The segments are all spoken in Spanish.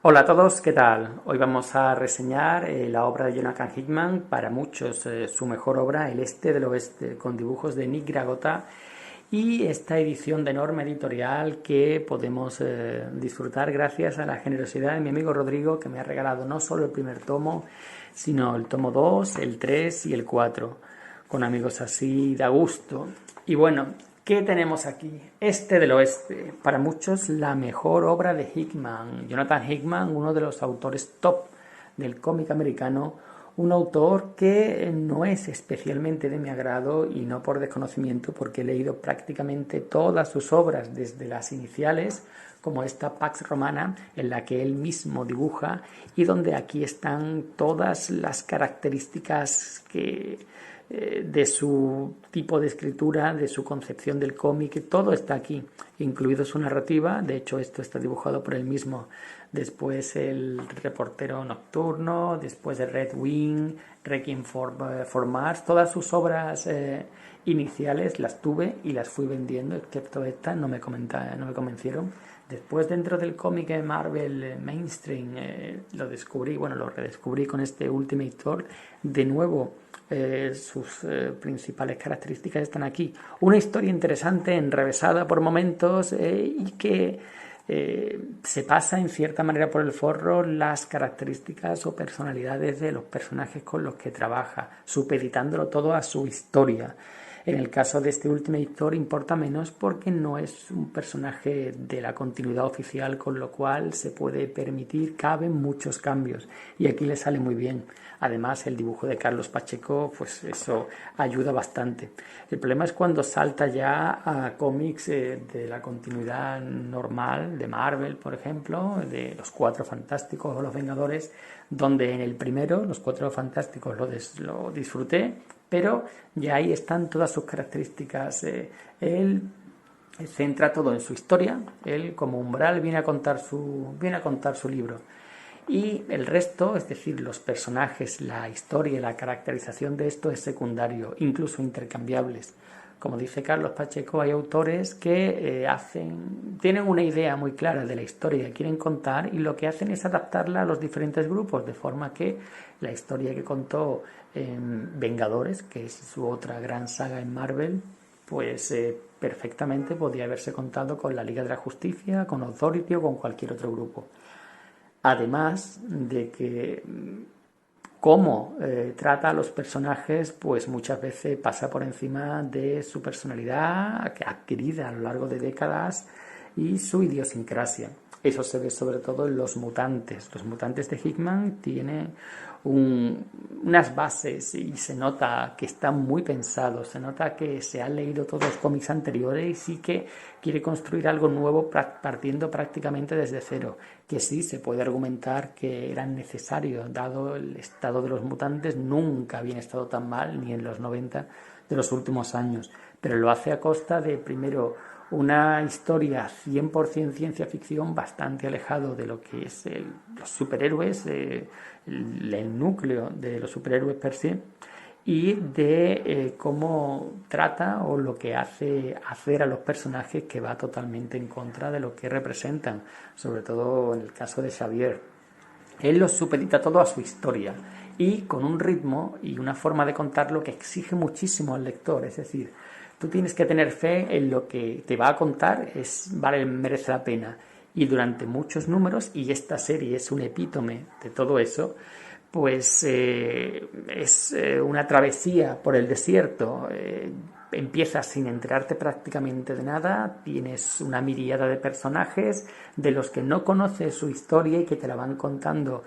Hola a todos, ¿qué tal? Hoy vamos a reseñar la obra de Jonathan Hickman, para muchos su mejor obra, El Este del Oeste, con dibujos de Nick Dragota y esta edición de Norma Editorial que podemos disfrutar gracias a la generosidad de mi amigo Rodrigo, que me ha regalado no solo el primer tomo, sino el tomo 2, el 3 y el 4. Con amigos así da gusto. Y bueno, ¿qué tenemos aquí? Este del Oeste, para muchos la mejor obra de Hickman. Jonathan Hickman, uno de los autores top del cómic americano, un autor que no es especialmente de mi agrado y no por desconocimiento, porque he leído prácticamente todas sus obras desde las iniciales, como esta Pax Romana, en la que él mismo dibuja y donde aquí están todas las características de su tipo de escritura, de su concepción del cómic, todo está aquí, incluido su narrativa. De hecho, esto está dibujado por él mismo. Después el Reportero Nocturno, después de Red Wing, Requiem for Mars, todas sus obras iniciales las tuve y las fui vendiendo, excepto esta, no me convencieron. Después, dentro del cómic de Marvel mainstream, lo redescubrí con este Ultimate Thor. De nuevo, sus principales características están aquí. Una historia interesante, enrevesada por momentos y que se pasa en cierta manera por el forro las características o personalidades de los personajes con los que trabaja, supeditándolo todo a su historia. En el caso de este Ultimate Thor importa menos porque no es un personaje de la continuidad oficial, con lo cual se puede permitir, caben muchos cambios y aquí le sale muy bien. Además, el dibujo de Carlos Pacheco, pues eso ayuda bastante. El problema es cuando salta ya a cómics de la continuidad normal de Marvel, por ejemplo, de los Cuatro Fantásticos o los Vengadores, donde en el primero, los Cuatro Fantásticos, lo disfruté, pero ya ahí están todas sus características. Él centra todo en su historia, él como Umbral viene a contar su libro. Y el resto, es decir, los personajes, la historia, la caracterización de esto es secundario, incluso intercambiables. Como dice Carlos Pacheco, hay autores que tienen una idea muy clara de la historia que quieren contar y lo que hacen es adaptarla a los diferentes grupos, de forma que la historia que contó Vengadores, que es su otra gran saga en Marvel, pues perfectamente podría haberse contado con la Liga de la Justicia, con Authority o con cualquier otro grupo. Además de que cómo trata a los personajes, pues muchas veces pasa por encima de su personalidad adquirida a lo largo de décadas y su idiosincrasia. Eso se ve sobre todo en los mutantes. Los mutantes de Hickman tienen unas bases y se nota que están muy pensados, se nota que se han leído todos los cómics anteriores y que quiere construir algo nuevo partiendo prácticamente desde cero, que sí se puede argumentar que eran necesarios, dado el estado de los mutantes. Nunca habían estado tan mal, ni en los 90 de los últimos años, pero lo hace a costa de, primero, una historia 100% ciencia ficción, bastante alejado de lo que es los superhéroes, el núcleo de los superhéroes per se, y de cómo trata o lo que hace hacer a los personajes, que va totalmente en contra de lo que representan, sobre todo en el caso de Xavier. Él los supedita todo a su historia y con un ritmo y una forma de contarlo que exige muchísimo al lector. Es decir, tú tienes que tener fe en lo que te va a contar, merece la pena. Y durante muchos números, y esta serie es un epítome de todo eso, pues es una travesía por el desierto. Empiezas sin enterarte prácticamente de nada, tienes una miríada de personajes de los que no conoces su historia y que te la van contando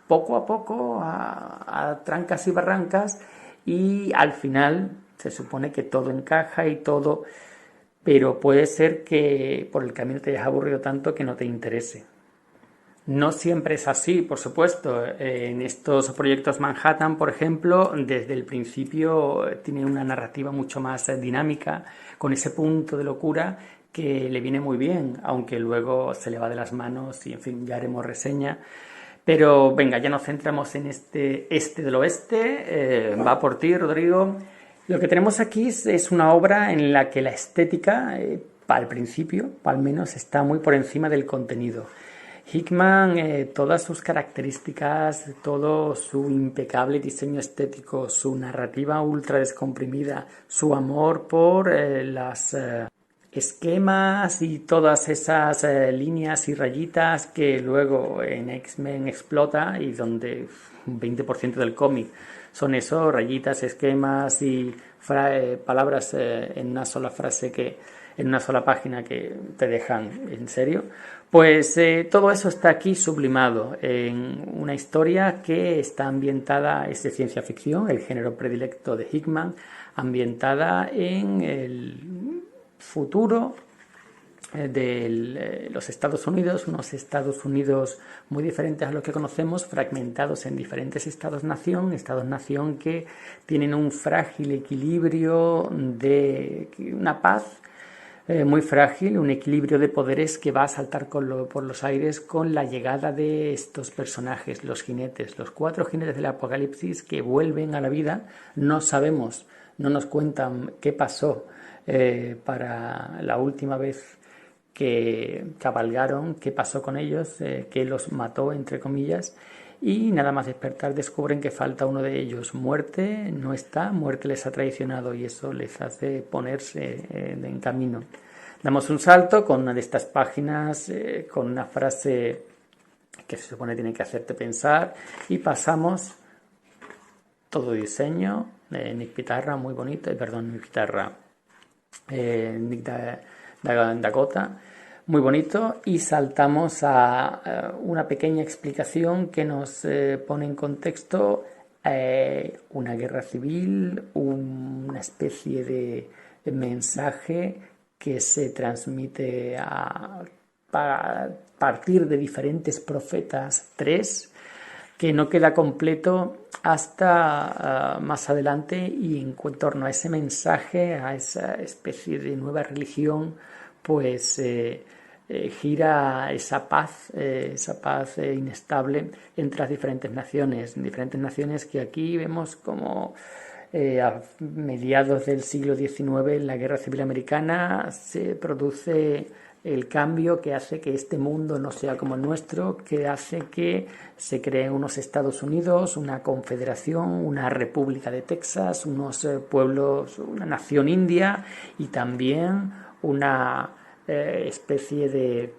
poco a poco, a trancas y barrancas, y al final se supone que todo encaja y todo, pero puede ser que por el camino te hayas aburrido tanto que no te interese. No siempre es así, por supuesto. En estos proyectos Manhattan, por ejemplo, desde el principio tiene una narrativa mucho más dinámica, con ese punto de locura que le viene muy bien, aunque luego se le va de las manos y, en fin, ya haremos reseña. Pero venga, ya nos centramos en este del oeste. Va por ti, Rodrigo. Lo que tenemos aquí es una obra en la que la estética, al principio, al menos, está muy por encima del contenido. Hickman, todas sus características, todo su impecable diseño estético, su narrativa ultra descomprimida, su amor por las esquemas y todas esas líneas y rayitas que luego en X-Men explota y donde un 20% del cómic son eso, rayitas, esquemas y palabras en una sola frase en una sola página que te dejan en serio. Pues todo eso está aquí sublimado en una historia que está ambientada, es de ciencia ficción, el género predilecto de Hickman, ambientada en el futuro de los Estados Unidos, unos Estados Unidos muy diferentes a los que conocemos, fragmentados en diferentes estados-nación que tienen un frágil equilibrio de una paz muy frágil, un equilibrio de poderes que va a saltar por los aires con la llegada de estos personajes, los jinetes, los 4 jinetes del apocalipsis que vuelven a la vida. No sabemos, no nos cuentan qué pasó para la última vez que cabalgaron, qué pasó con ellos, qué los mató, entre comillas, y nada más despertar descubren que falta uno de ellos. Muerte no está, Muerte les ha traicionado y eso les hace ponerse en camino. Damos un salto con una de estas páginas, con una frase que se supone tiene que hacerte pensar, y pasamos todo diseño, Nick Pitarra, muy bonito, Nick Dakota, muy bonito, y saltamos a una pequeña explicación que nos pone en contexto una guerra civil, una especie de mensaje que se transmite a partir de diferentes profetas, 3, que no queda completo hasta más adelante, y en torno a ese mensaje, a esa especie de nueva religión, pues gira esa paz inestable entre las diferentes naciones que aquí vemos como a mediados del siglo XIX, en la Guerra Civil Americana, se produce el cambio que hace que este mundo no sea como el nuestro, que hace que se creen unos Estados Unidos, una confederación, una República de Texas, unos pueblos, una nación india y también una especie de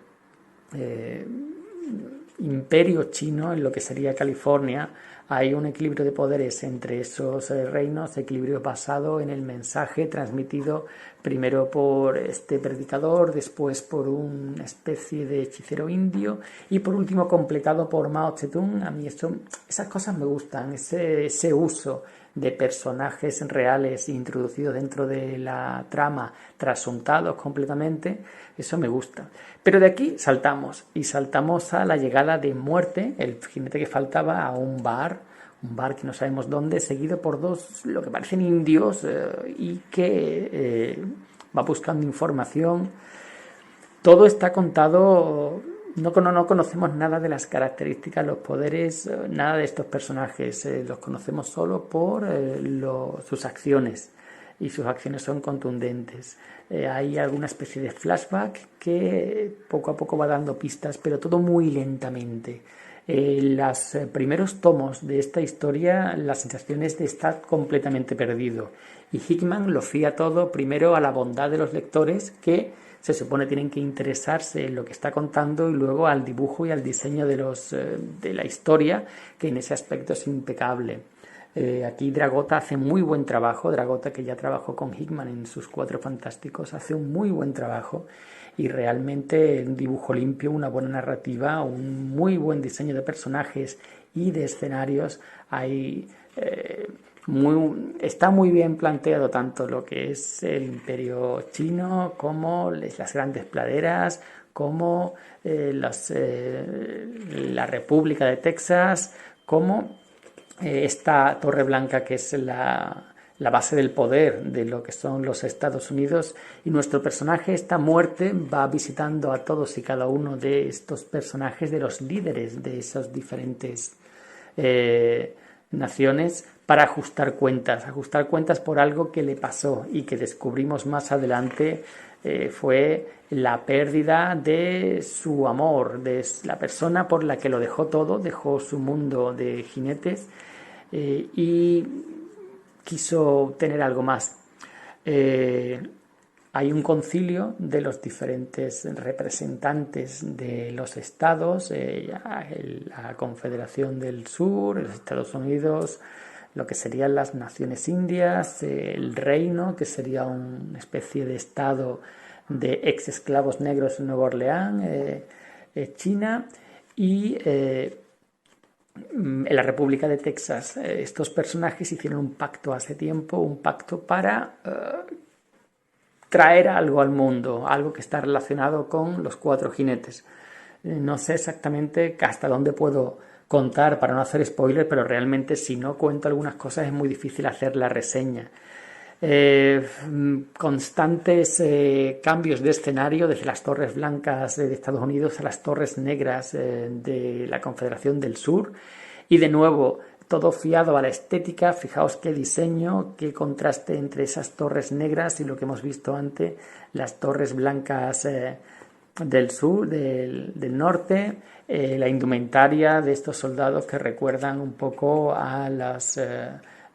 imperio chino en lo que sería California. Hay un equilibrio de poderes entre esos reinos, equilibrio basado en el mensaje transmitido primero por este predicador, después por una especie de hechicero indio y por último completado por Mao Zedong. A mí esas cosas me gustan, ese uso de personajes reales introducidos dentro de la trama, trasuntados completamente, eso me gusta. Pero de aquí saltamos a la llegada de Muerte, el jinete que faltaba, a un bar que no sabemos dónde, seguido por 2 lo que parecen indios y que va buscando información. Todo está contado. No conocemos nada de las características, los poderes, nada de estos personajes. Los conocemos solo por sus acciones, y sus acciones son contundentes. Hay alguna especie de flashback que poco a poco va dando pistas, pero todo muy lentamente. Los primeros tomos de esta historia, la sensación es de estar completamente perdido. Y Hickman lo fía todo primero a la bondad de los lectores, que se supone tienen que interesarse en lo que está contando, y luego al dibujo y al diseño de la historia, que en ese aspecto es impecable. Aquí Dragota hace muy buen trabajo. Dragota, que ya trabajó con Hickman en sus 4 Fantásticos, hace un muy buen trabajo, y realmente un dibujo limpio, una buena narrativa, un muy buen diseño de personajes y de escenarios. Está muy bien planteado tanto lo que es el Imperio chino como las grandes praderas, como la República de Texas, como esta Torre Blanca, que es la base del poder de lo que son los Estados Unidos. Y nuestro personaje, esta Muerte, va visitando a todos y cada uno de estos personajes, de los líderes de esas diferentes naciones, para ajustar cuentas por algo que le pasó y que descubrimos más adelante fue la pérdida de su amor, de la persona por la que lo dejó todo, dejó su mundo de jinetes y quiso tener algo más. Hay un concilio de los diferentes representantes de los estados, la Confederación del Sur, los Estados Unidos, lo que serían las Naciones Indias, el Reino, que sería una especie de estado de ex esclavos negros en Nueva Orleans, China y en la República de Texas. Estos personajes hicieron un pacto hace tiempo, un pacto para traer algo al mundo, algo que está relacionado con los cuatro jinetes. No sé exactamente hasta dónde puedo contar para no hacer spoilers, pero realmente si no cuento algunas cosas es muy difícil hacer la reseña. Constantes cambios de escenario, desde las Torres Blancas de Estados Unidos a las Torres Negras de la Confederación del Sur, y de nuevo todo fiado a la estética. Fijaos qué diseño, qué contraste entre esas torres negras y lo que hemos visto antes, las torres blancas del sur, del norte, la indumentaria de estos soldados que recuerdan un poco a las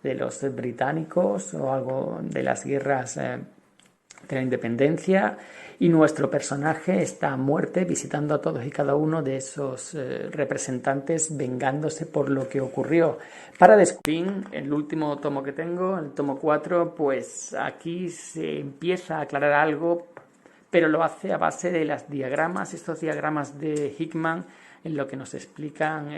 de los británicos o algo de las guerras de la independencia, y nuestro personaje está a muerte visitando a todos y cada uno de esos representantes, vengándose por lo que ocurrió. Para descubrir el último tomo que tengo, el tomo 4, pues aquí se empieza a aclarar algo, pero lo hace a base de los diagramas, estos diagramas de Hickman, en lo que nos explican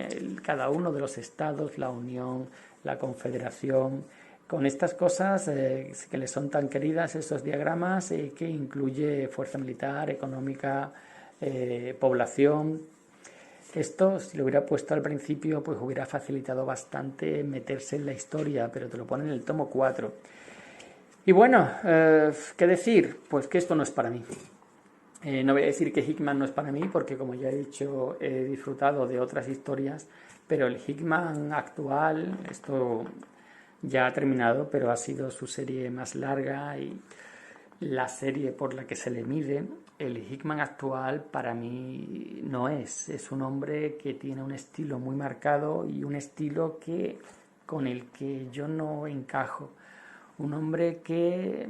cada uno de los estados, la Unión, la Confederación, con estas cosas que les son tan queridas, estos diagramas, que incluye fuerza militar, económica, población. Esto, si lo hubiera puesto al principio, pues hubiera facilitado bastante meterse en la historia, pero te lo pone en el tomo 4. Y bueno, ¿qué decir? Pues que esto no es para mí. No voy a decir que Hickman no es para mí, porque como ya he dicho, he disfrutado de otras historias, pero el Hickman actual, esto ya ha terminado, pero ha sido su serie más larga y la serie por la que se le mide. El Hickman actual para mí no es un hombre que tiene un estilo muy marcado y un estilo con el que yo no encajo. Un hombre que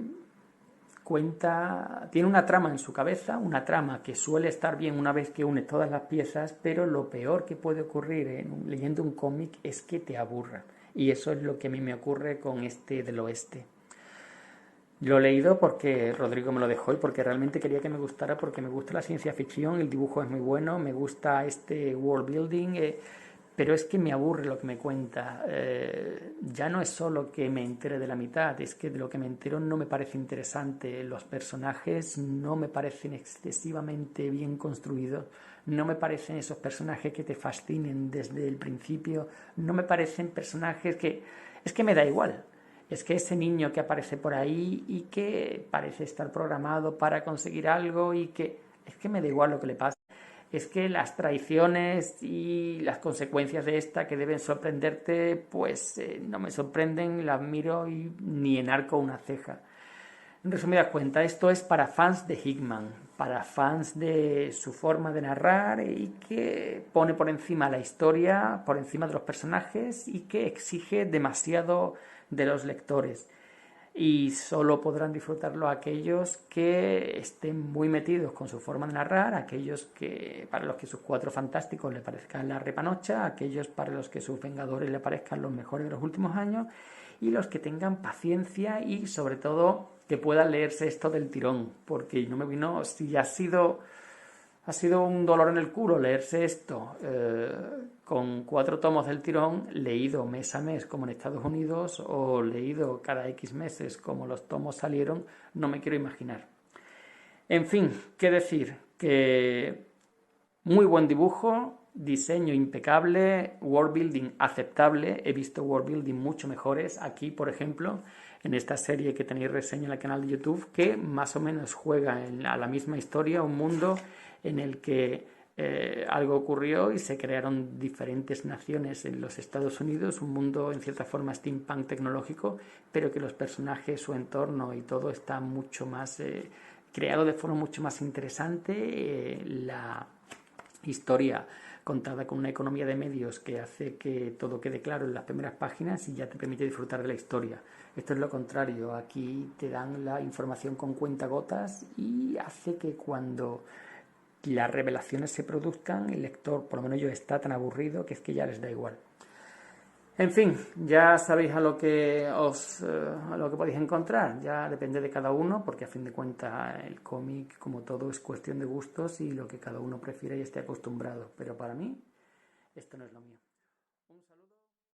tiene una trama en su cabeza, una trama que suele estar bien una vez que une todas las piezas, pero lo peor que puede ocurrir leyendo un cómic es que te aburra. Y eso es lo que a mí me ocurre con este del oeste. Lo he leído porque Rodrigo me lo dejó y porque realmente quería que me gustara, porque me gusta la ciencia ficción, el dibujo es muy bueno, me gusta este world building, pero es que me aburre lo que me cuenta. Ya no es solo que me entere de la mitad, es que de lo que me entero no me parece interesante. Los personajes no me parecen excesivamente bien construidos, no me parecen esos personajes que te fascinen desde el principio, no me parecen personajes que... Es que me da igual. Es que ese niño que aparece por ahí y que parece estar programado para conseguir algo y que... Es que me da igual lo que le pasa. Es que las traiciones y las consecuencias de esta que deben sorprenderte, pues no me sorprenden, las miro y ni enarco una ceja. En resumidas cuentas, esto es para fans de Hickman, para fans de su forma de narrar y que pone por encima la historia, por encima de los personajes y que exige demasiado de los lectores. Y solo podrán disfrutarlo aquellos que estén muy metidos con su forma de narrar, aquellos para los que sus Cuatro Fantásticos le parezcan la repanocha, aquellos para los que sus Vengadores le parezcan los mejores de los últimos años, y los que tengan paciencia y sobre todo que puedan leerse esto del tirón, porque no me vino, si ha sido un dolor en el culo leerse esto con 4 tomos del tirón, leído mes a mes como en Estados Unidos o leído cada X meses como los tomos salieron, no me quiero imaginar. En fin, qué decir, que muy buen dibujo, diseño impecable, world building aceptable. He visto world building mucho mejores aquí, por ejemplo, en esta serie que tenéis reseña en el canal de YouTube, que más o menos juega a la misma historia, un mundo en el que algo ocurrió y se crearon diferentes naciones en los Estados Unidos, un mundo en cierta forma steampunk tecnológico, pero que los personajes, su entorno y todo está mucho más creado de forma mucho más interesante, la historia contada con una economía de medios que hace que todo quede claro en las primeras páginas y ya te permite disfrutar de la historia. Esto es lo contrario, aquí te dan la información con cuentagotas y hace que cuando las revelaciones se produzcan, el lector, por lo menos yo, está tan aburrido que es que ya les da igual. En fin, ya sabéis a lo que podéis encontrar, ya depende de cada uno, porque a fin de cuentas el cómic, como todo, es cuestión de gustos y lo que cada uno prefiere y esté acostumbrado, pero para mí esto no es lo mío.